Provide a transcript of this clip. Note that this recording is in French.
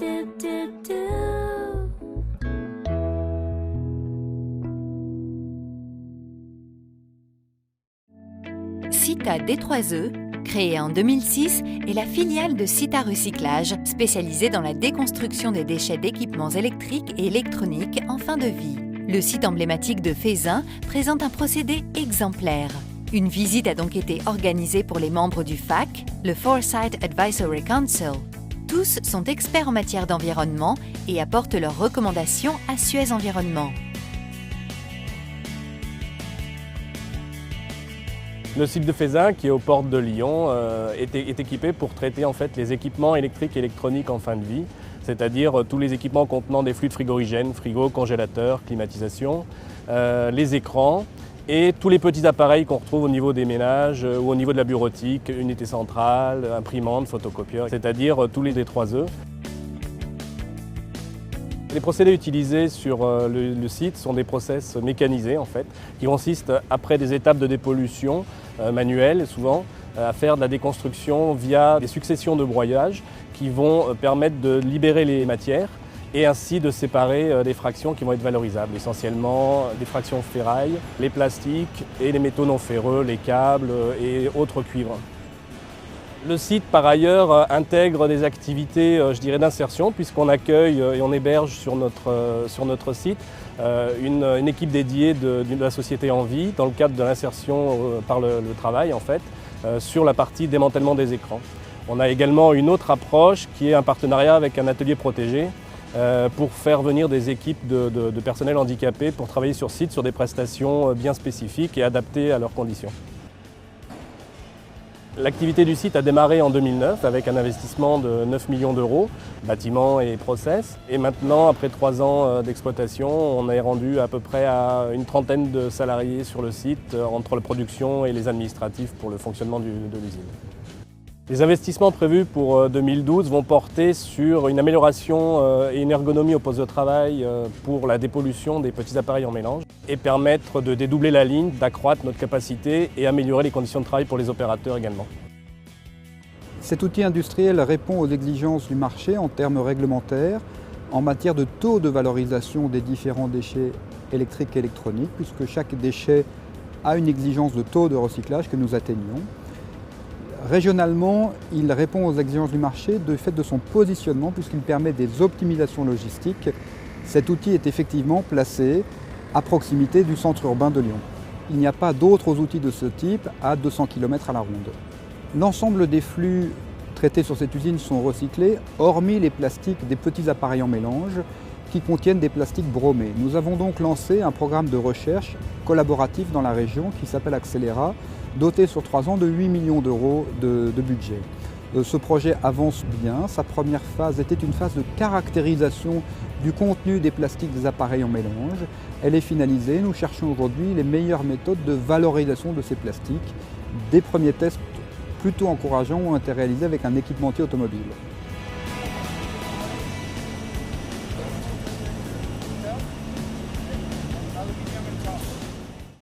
Cita Détroiseux, créée en 2006, est la filiale de Cita Recyclage, spécialisée dans la déconstruction des déchets d'équipements électriques et électroniques en fin de vie. Le site emblématique de Feyzin présente un procédé exemplaire. Une visite a donc été organisée pour les membres du FAC, le Foresight Advisory Council. Tous sont experts en matière d'environnement et apportent leurs recommandations à Suez Environnement. Le site de Feyzin, qui est aux portes de Lyon, est équipé pour traiter en fait les équipements électriques et électroniques en fin de vie, c'est-à-dire tous les équipements contenant des fluides frigorigènes, frigo, congélateur, climatisation, les écrans et tous les petits appareils qu'on retrouve au niveau des ménages ou au niveau de la bureautique, unité centrale, imprimante, photocopieur, c'est-à-dire tous les D3E. Les procédés utilisés sur le site sont des process mécanisés en fait, qui consistent, après des étapes de dépollution manuelles souvent, à faire de la déconstruction via des successions de broyages qui vont permettre de libérer les matières et ainsi de séparer des fractions qui vont être valorisables, essentiellement des fractions ferraille, les plastiques et les métaux non ferreux, les câbles et autres cuivres. Le site, par ailleurs, intègre des activités, je dirais, d'insertion, puisqu'on accueille et on héberge sur notre site une équipe dédiée de la société Envie, dans le cadre de l'insertion par le travail, en fait, sur la partie démantèlement des écrans. On a également une autre approche qui est un partenariat avec un atelier protégé pour faire venir des équipes de personnel handicapé pour travailler sur site sur des prestations bien spécifiques et adaptées à leurs conditions. L'activité du site a démarré en 2009 avec un investissement de 9 millions d'euros, bâtiments et process. Et maintenant, après 3 ans d'exploitation, on est rendu à peu près à une trentaine de salariés sur le site, entre la production et les administratifs pour le fonctionnement de l'usine. Les investissements prévus pour 2012 vont porter sur une amélioration et une ergonomie au poste de travail pour la dépollution des petits appareils en mélange et permettre de dédoubler la ligne, d'accroître notre capacité et améliorer les conditions de travail pour les opérateurs également. Cet outil industriel répond aux exigences du marché en termes réglementaires, en matière de taux de valorisation des différents déchets électriques et électroniques, puisque chaque déchet a une exigence de taux de recyclage que nous atteignons. Régionalement, il répond aux exigences du marché du fait de son positionnement puisqu'il permet des optimisations logistiques. Cet outil est effectivement placé à proximité du centre urbain de Lyon. Il n'y a pas d'autres outils de ce type à 200 km à la ronde. L'ensemble des flux traités sur cette usine sont recyclés, hormis les plastiques des petits appareils en mélange qui contiennent des plastiques bromés. Nous avons donc lancé un programme de recherche collaboratif dans la région qui s'appelle Accélera, doté sur 3 ans de 8 millions d'euros de budget. Ce projet avance bien. Sa première phase était une phase de caractérisation du contenu des plastiques des appareils en mélange. Elle est finalisée. Nous cherchons aujourd'hui les meilleures méthodes de valorisation de ces plastiques. Des premiers tests plutôt encourageants ont été réalisés avec un équipementier automobile.